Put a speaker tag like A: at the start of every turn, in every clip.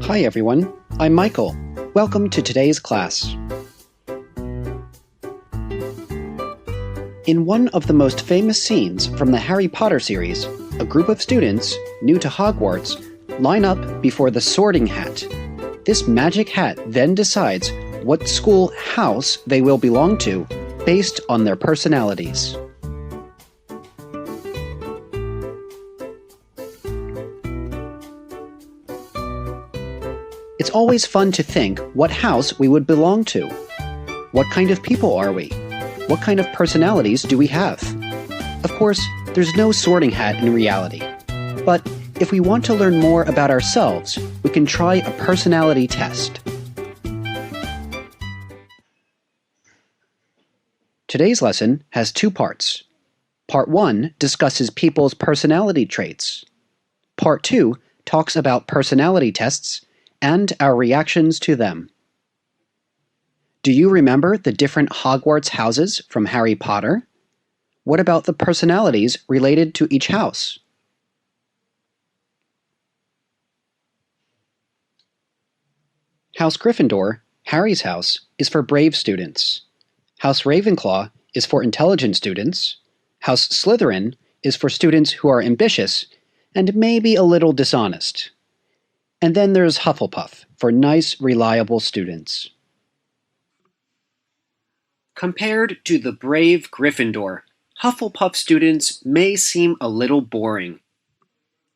A: Hi everyone, I'm Michael. Welcome to today's class. In one of the most famous scenes from the Harry Potter series, a group of students, new to Hogwarts, line up before the Sorting Hat. This magic hat then decides what school house they will belong to based on their personalities. It's always fun to think what house we would belong to. What kind of people are we? What kind of personalities do we have? Of course, there's no sorting hat in reality. But if we want to learn more about ourselves, we can try a personality test. Today's lesson has two parts. Part 1 discusses people's personality traits. Part 2 talks about personality tests and our reactions to them. Do you remember the different Hogwarts houses from Harry Potter? What about the personalities related to each house? House Gryffindor, Harry's house, is for brave students. House Ravenclaw is for intelligent students. House Slytherin is for students who are ambitious and maybe a little dishonest. And then there's Hufflepuff, for nice, reliable students. Compared to the brave Gryffindor, Hufflepuff students may seem a little boring.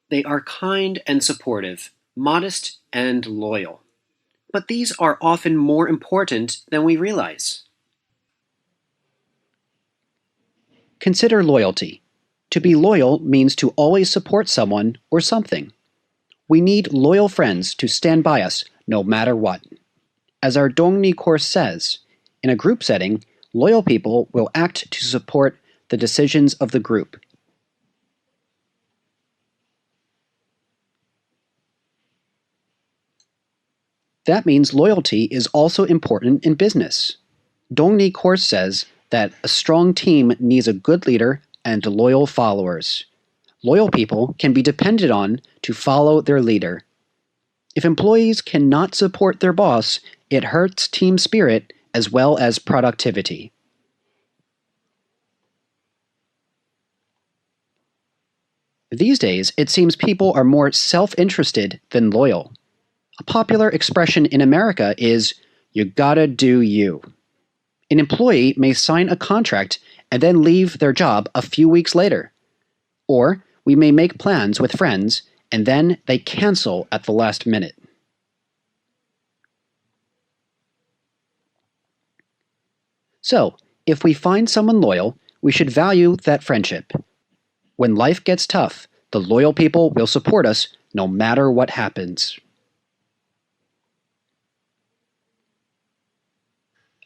A: They are kind and supportive, modest and loyal. But these are often more important than we realize. Consider loyalty. To be loyal means to always support someone or something. We need loyal friends to stand by us no matter what. As our Dongni course says, in a group setting, loyal people will act to support the decisions of the group. That means loyalty is also important in business. Dongni course says that a strong team needs a good leader and loyal followers. Loyal people can be depended on to follow their leader. If employees cannot support their boss, it hurts team spirit as well as productivity. These days, it seems people are more self-interested than loyal. A popular expression in America is, "You gotta do you." An employee may sign a contract and then leave their job a few weeks later. Or we may make plans with friends and then they cancel at the last minute. So, if we find someone loyal, we should value that friendship. When life gets tough, the loyal people will support us no matter what happens.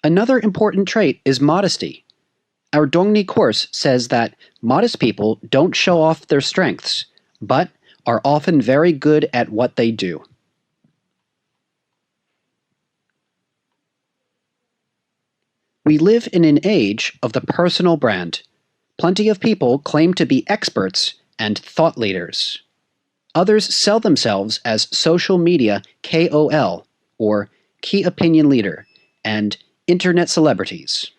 A: Another important trait is modesty. Our Dongni course says that modest people don't show off their strengths, but are often very good at what they do. We live in an age of the personal brand. Plenty of people claim to be experts and thought leaders. Others sell themselves as social media KOL, or key opinion leader, and internet celebrities.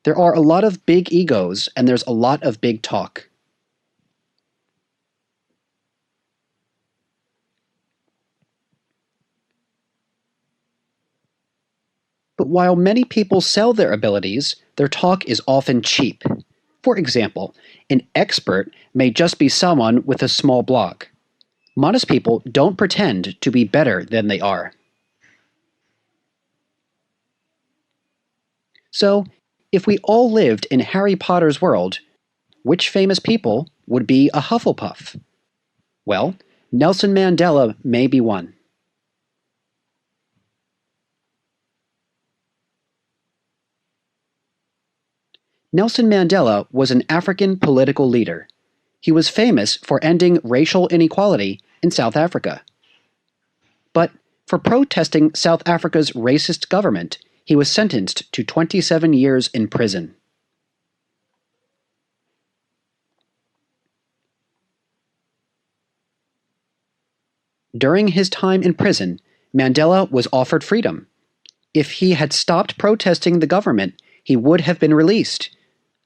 A: There are a lot of big egos and there's a lot of big talk. But while many people sell their abilities, their talk is often cheap. For example, an expert may just be someone with a small blog. Modest people don't pretend to be better than they are. So, if we all lived in Harry Potter's world, which famous people would be a Hufflepuff? Well, Nelson Mandela may be one. Nelson Mandela was an African political leader. He was famous for ending racial inequality in South Africa. But for protesting South Africa's racist government, he was sentenced to 27 years in prison. During his time in prison, Mandela was offered freedom. If he had stopped protesting the government, he would have been released.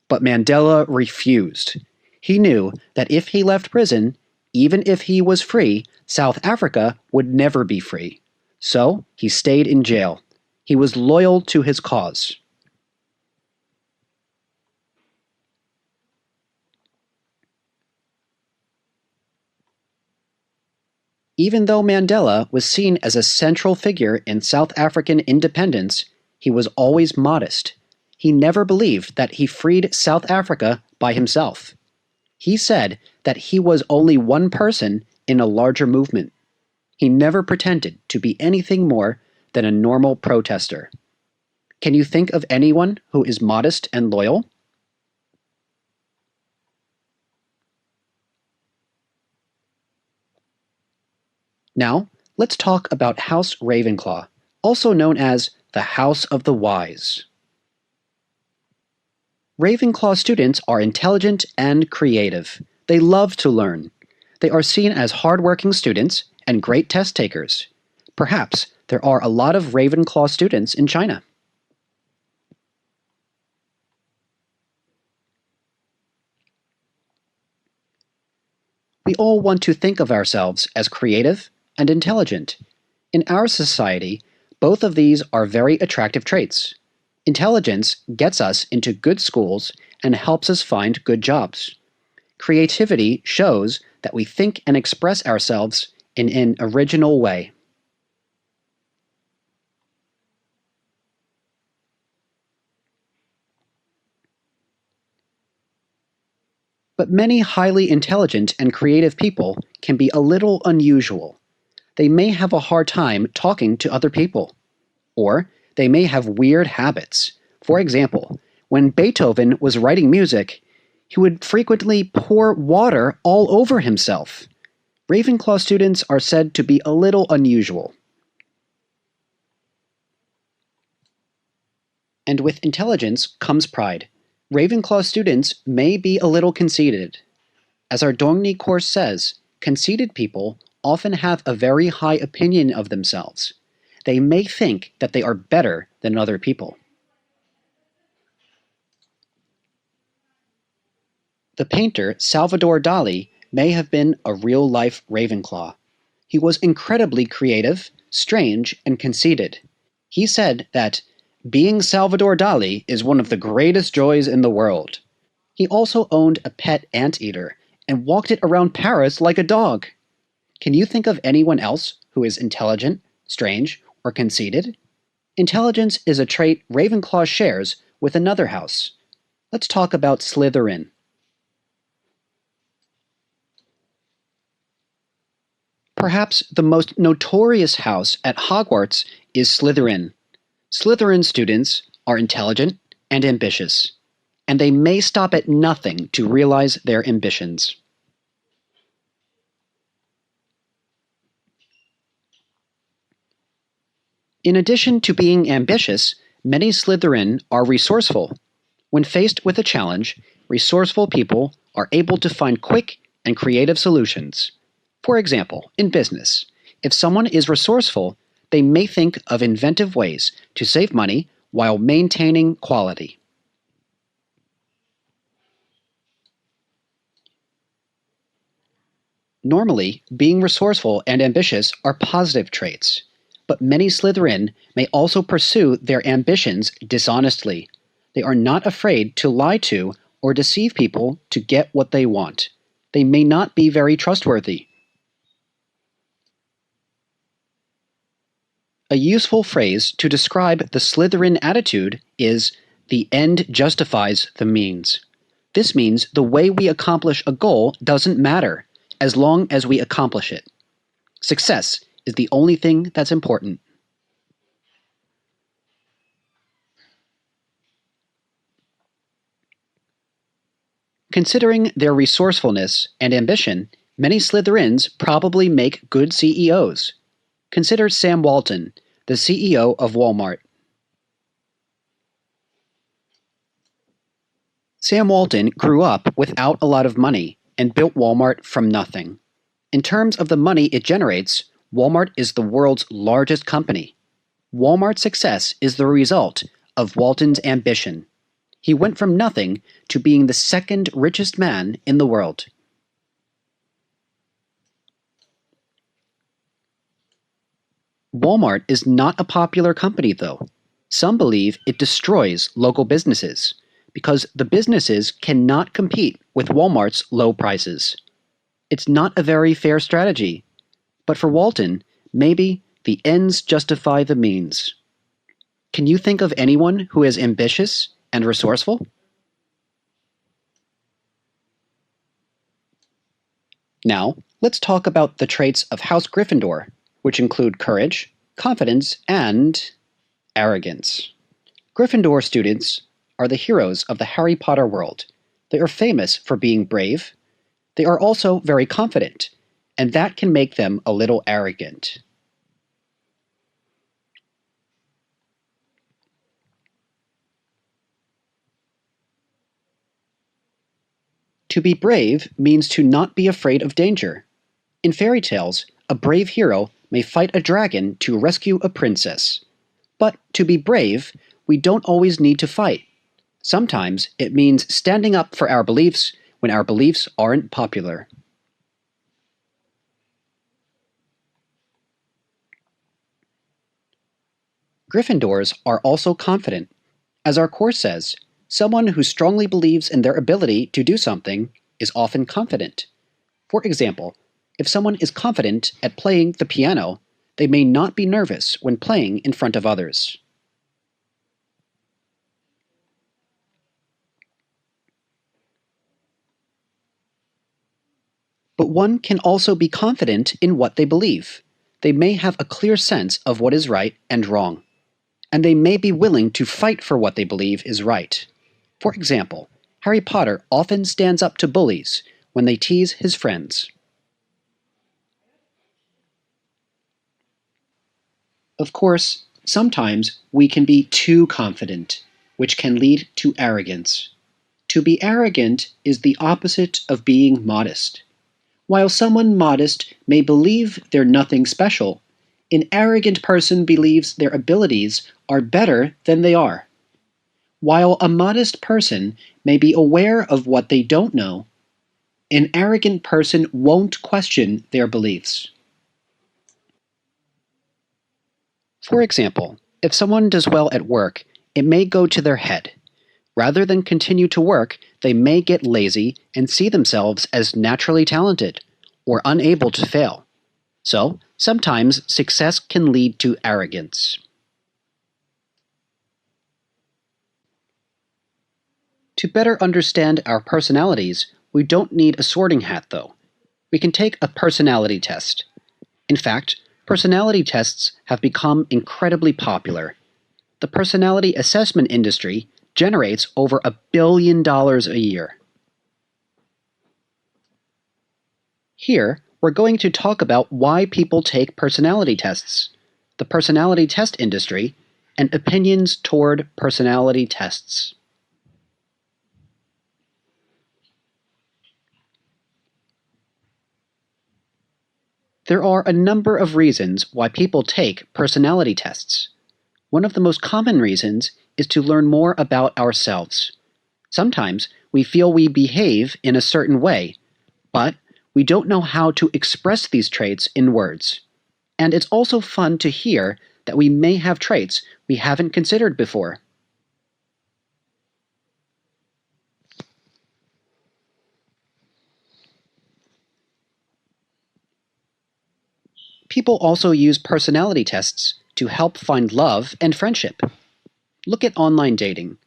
A: But Mandela refused. He knew that if he left prison, even if he was free, South Africa would never be free. So he stayed in jail. He was loyal to his cause. Even though Mandela was seen as a central figure in South African independence, he was always modest. He never believed that he freed South Africa by himself. He said that he was only one person in a larger movement. He never pretended to be anything more than a normal protester. Can you think of anyone who is modest and loyal? Now, let's talk about House Ravenclaw, also known as the House of the Wise. Ravenclaw students are intelligent and creative. They love to learn. They are seen as hardworking students and great test takers. Perhaps there are a lot of Ravenclaw students in China. We all want to think of ourselves as creative and intelligent. In our society, both of these are very attractive traits. Intelligence gets us into good schools and helps us find good jobs. Creativity shows that we think and express ourselves in an original way. But many highly intelligent and creative people can be a little unusual. They may have a hard time talking to other people. Or they may have weird habits. For example, when Beethoven was writing music, he would frequently pour water all over himself. Ravenclaw students are said to be a little unusual. And with intelligence comes pride. Ravenclaw students may be a little conceited. As our Dongni course says, conceited people often have a very high opinion of themselves. They may think that they are better than other people. The painter Salvador Dali may have been a real-life Ravenclaw. He was incredibly creative, strange, and conceited. He said that being Salvador Dali is one of the greatest joys in the world. He also owned a pet anteater and walked it around Paris like a dog. Can you think of anyone else who is intelligent, strange, or conceited? Intelligence is a trait Ravenclaw shares with another house. Let's talk about Slytherin. Perhaps the most notorious house at Hogwarts is Slytherin. Slytherin students are intelligent and ambitious, and they may stop at nothing to realize their ambitions. In addition to being ambitious, many Slytherin are resourceful. When faced with a challenge, resourceful people are able to find quick and creative solutions. For example, in business, if someone is resourceful, they may think of inventive ways to save money while maintaining quality. Normally, being resourceful and ambitious are positive traits, but many Slytherin may also pursue their ambitions dishonestly. They are not afraid to lie to or deceive people to get what they want. They may not be very trustworthy. A useful phrase to describe the Slytherin attitude is, "the end justifies the means." This means the way we accomplish a goal doesn't matter, as long as we accomplish it. Success is the only thing that's important. Considering their resourcefulness and ambition, many Slytherins probably make good CEOs. Consider Sam Walton, the CEO of Walmart. Sam Walton grew up without a lot of money and built Walmart from nothing. In terms of the money it generates, Walmart is the world's largest company. Walmart's success is the result of Walton's ambition. He went from nothing to being the second richest man in the world. Walmart is not a popular company, though. Some believe it destroys local businesses because the businesses cannot compete with Walmart's low prices. It's not a very fair strategy, but for Walton, maybe the ends justify the means. Can you think of anyone who is ambitious and resourceful? Now, let's talk about the traits of House Gryffindor, which include courage, confidence, and arrogance. Gryffindor students are the heroes of the Harry Potter world. They are famous for being brave. They are also very confident, and that can make them a little arrogant. To be brave means to not be afraid of danger. In fairy tales, a brave hero may fight a dragon to rescue a princess. But to be brave, we don't always need to fight. Sometimes it means standing up for our beliefs when our beliefs aren't popular. Gryffindors are also confident. As our course says, someone who strongly believes in their ability to do something is often confident. For example, if someone is confident at playing the piano, they may not be nervous when playing in front of others. But one can also be confident in what they believe. They may have a clear sense of what is right and wrong, and they may be willing to fight for what they believe is right. For example, Harry Potter often stands up to bullies when they tease his friends. Of course, sometimes we can be too confident, which can lead to arrogance. To be arrogant is the opposite of being modest. While someone modest may believe they're nothing special, an arrogant person believes their abilities are better than they are. While a modest person may be aware of what they don't know, an arrogant person won't question their beliefs. For example, if someone does well at work, it may go to their head. Rather than continue to work, they may get lazy and see themselves as naturally talented or unable to fail. So, sometimes success can lead to arrogance. To better understand our personalities, we don't need a sorting hat, though. We can take a personality test. In fact, personality tests have become incredibly popular. The personality assessment industry generates over $1 billion a year. Here, we're going to talk about why people take personality tests, the personality test industry, and opinions toward personality tests. There are a number of reasons why people take personality tests. One of the most common reasons is to learn more about ourselves. Sometimes we feel we behave in a certain way, but we don't know how to express these traits in words. And it's also fun to hear that we may have traits we haven't considered before. People also use personality tests to help find love and friendship. Look at online dating.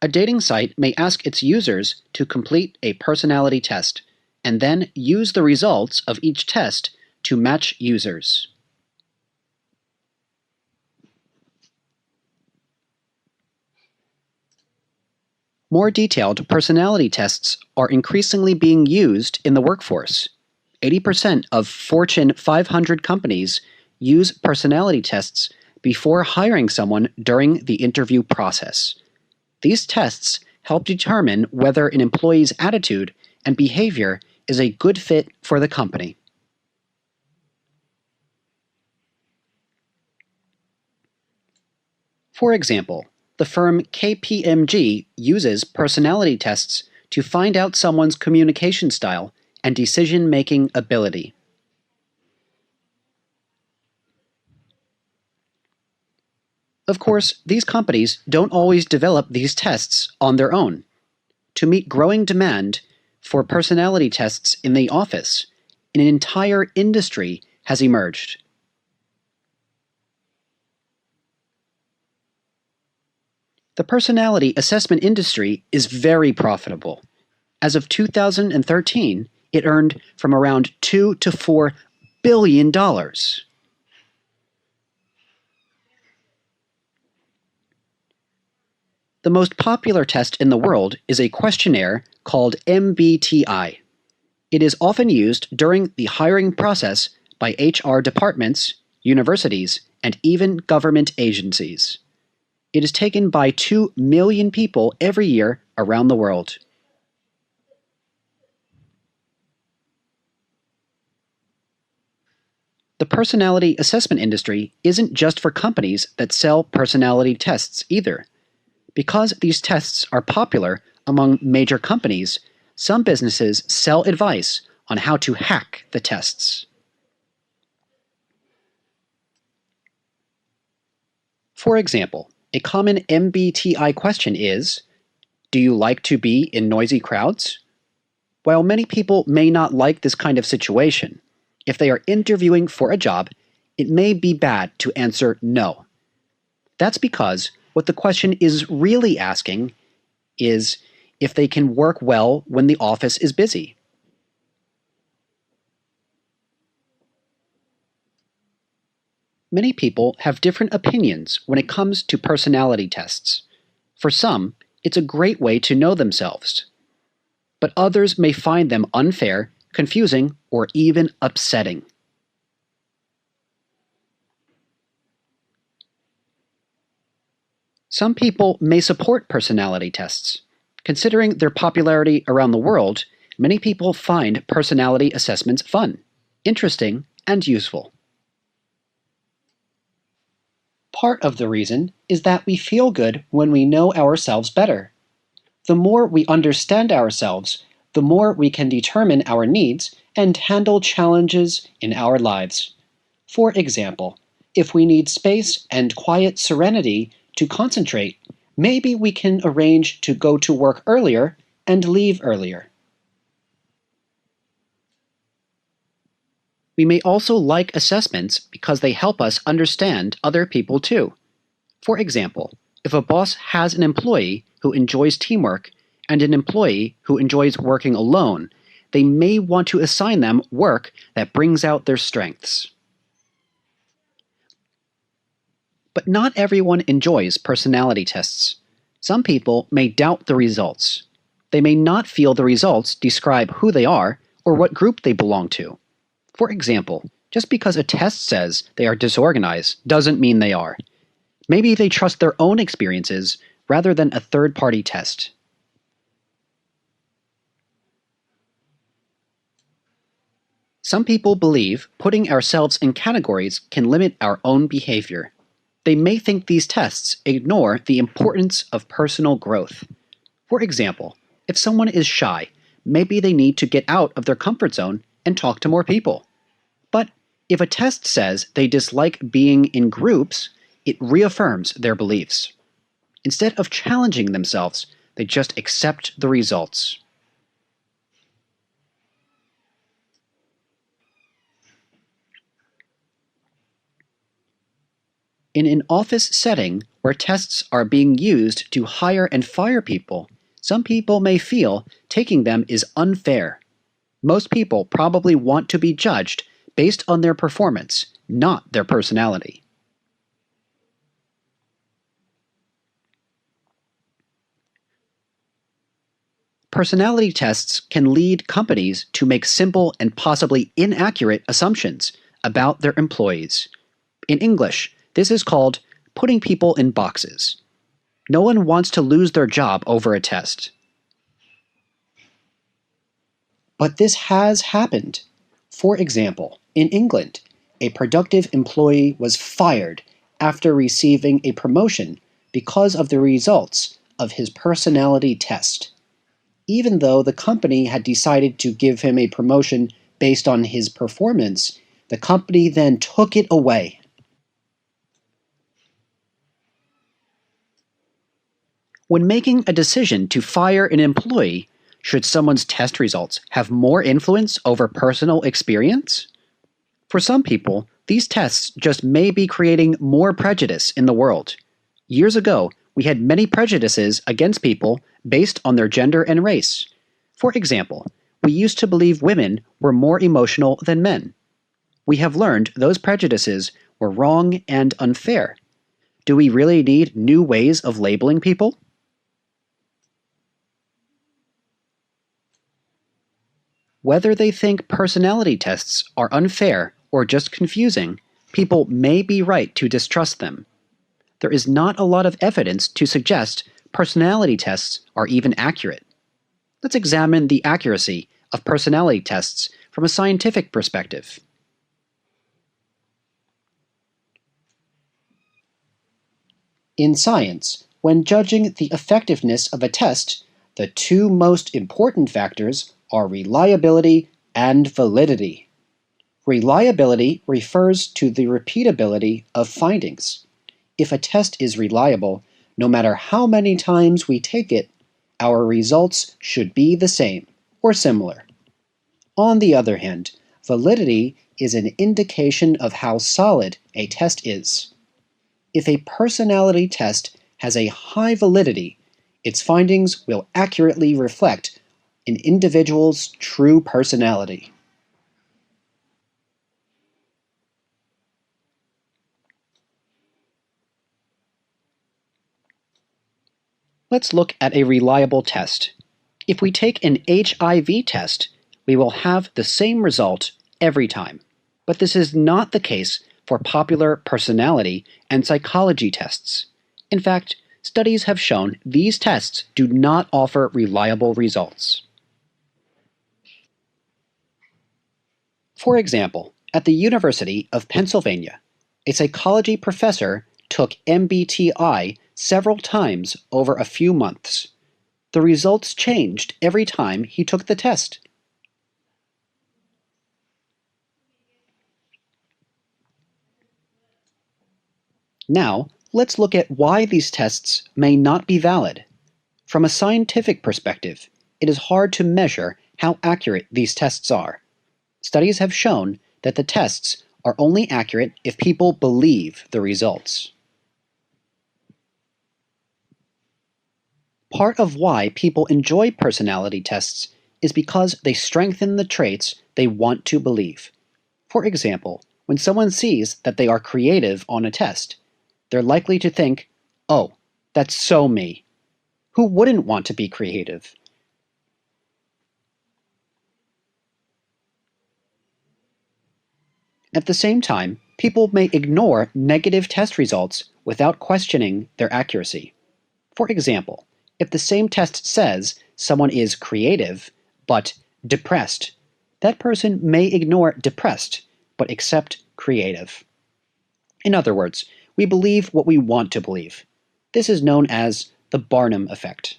A: A dating site may ask its users to complete a personality test, and then use the results of each test to match users. More detailed personality tests are increasingly being used in the workforce. 80% of Fortune 500 companies use personality tests before hiring someone during the interview process. These tests help determine whether an employee's attitude and behavior is a good fit for the company. For example, the firm KPMG uses personality tests to find out someone's communication style and decision-making ability. Of course, these companies don't always develop these tests on their own. To meet growing demand for personality tests in the office, an entire industry has emerged. The personality assessment industry is very profitable. As of 2013, it earned from around $2 to $4 billion. The most popular test in the world is a questionnaire called MBTI. It is often used during the hiring process by HR departments, universities, and even government agencies. It is taken by 2 million people every year around the world. The personality assessment industry isn't just for companies that sell personality tests either. Because these tests are popular among major companies, some businesses sell advice on how to hack the tests. For example, a common MBTI question is, do you like to be in noisy crowds? While many people may not like this kind of situation, if they are interviewing for a job, it may be bad to answer no. That's because what the question is really asking is if they can work well when the office is busy. Many people have different opinions when it comes to personality tests. For some, it's a great way to know themselves. But others may find them unfair, confusing, or even upsetting. Some people may support personality tests. Considering their popularity around the world, many people find personality assessments fun, interesting, and useful. Part of the reason is that we feel good when we know ourselves better. The more we understand ourselves, the more we can determine our needs and handle challenges in our lives. For example, if we need space and quiet serenity to concentrate, maybe we can arrange to go to work earlier and leave earlier. We may also like assessments because they help us understand other people too. For example, if a boss has an employee who enjoys teamwork and an employee who enjoys working alone, they may want to assign them work that brings out their strengths. But not everyone enjoys personality tests. Some people may doubt the results. They may not feel the results describe who they are or what group they belong to. For example, just because a test says they are disorganized doesn't mean they are. Maybe they trust their own experiences rather than a third-party test. Some people believe putting ourselves in categories can limit our own behavior. They may think these tests ignore the importance of personal growth. For example, if someone is shy, maybe they need to get out of their comfort zone and talk to more people. But if a test says they dislike being in groups, it reaffirms their beliefs. Instead of challenging themselves, they just accept the results. In an office setting where tests are being used to hire and fire people, some people may feel taking them is unfair. Most people probably want to be judged based on their performance, not their personality. Personality tests can lead companies to make simple and possibly inaccurate assumptions about their employees. In English, this is called putting people in boxes. No one wants to lose their job over a test. But this has happened. For example, in England, a productive employee was fired after receiving a promotion because of the results of his personality test. Even though the company had decided to give him a promotion based on his performance, the company then took it away. When making a decision to fire an employee, should someone's test results have more influence over personal experience? For some people, these tests just may be creating more prejudice in the world. Years ago, we had many prejudices against people based on their gender and race. For example, we used to believe women were more emotional than men. We have learned those prejudices were wrong and unfair. Do we really need new ways of labeling people? Whether they think personality tests are unfair or just confusing, people may be right to distrust them. There is not a lot of evidence to suggest personality tests are even accurate. Let's examine the accuracy of personality tests from a scientific perspective. In science, when judging the effectiveness of a test, the two most important factors are reliability and validity. Reliability refers to the repeatability of findings. If a test is reliable, no matter how many times we take it, our results should be the same or similar. On the other hand, validity is an indication of how solid a test is. If a personality test has a high validity, its findings will accurately reflect an individual's true personality. Let's look at a reliable test. If we take an HIV test, we will have the same result every time. But this is not the case for popular personality and psychology tests. In fact, studies have shown these tests do not offer reliable results. For example, at the University of Pennsylvania, a psychology professor took MBTI several times over a few months. The results changed every time he took the test. Now, let's look at why these tests may not be valid. From a scientific perspective, it is hard to measure how accurate these tests are. Studies have shown that the tests are only accurate if people believe the results. Part of why people enjoy personality tests is because they strengthen the traits they want to believe. For example, when someone sees that they are creative on a test, they're likely to think, "Oh, that's so me. Who wouldn't want to be creative?" At the same time, people may ignore negative test results without questioning their accuracy. For example, if the same test says someone is creative but depressed, that person may ignore depressed but accept creative. In other words, we believe what we want to believe. This is known as the Barnum effect.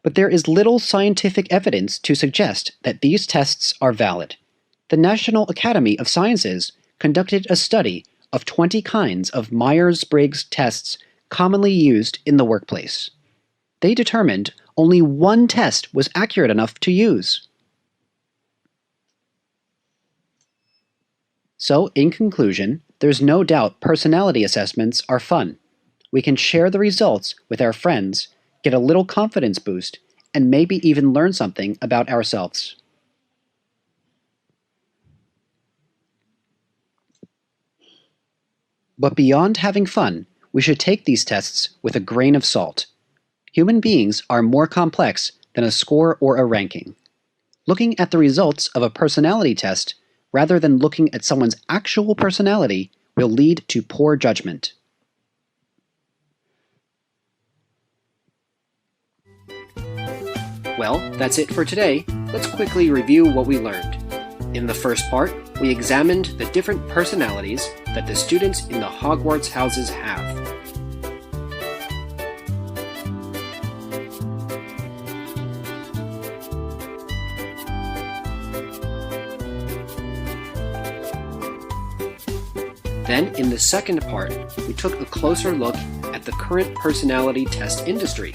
A: But there is little scientific evidence to suggest that these tests are valid. The National Academy of Sciences conducted a study of 20 kinds of Myers-Briggs tests commonly used in the workplace. They determined only one test was accurate enough to use. So, in conclusion, there's no doubt personality assessments are fun. We can share the results with our friends, get a little confidence boost, and maybe even learn something about ourselves. But beyond having fun, we should take these tests with a grain of salt. Human beings are more complex than a score or a ranking. Looking at the results of a personality test rather than looking at someone's actual personality will lead to poor judgment. Well, that's it for today. Let's quickly review what we learned. In the first part, we examined the different personalities that the students in the Hogwarts houses have. Then, in the second part, we took a closer look at the current personality test industry.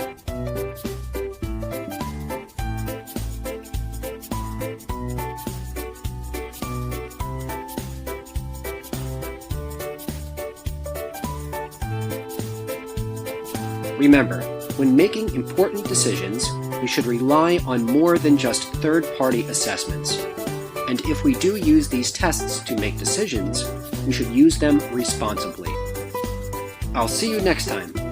A: Remember, when making important decisions, we should rely on more than just third-party assessments. And if we do use these tests to make decisions, we should use them responsibly. I'll see you next time.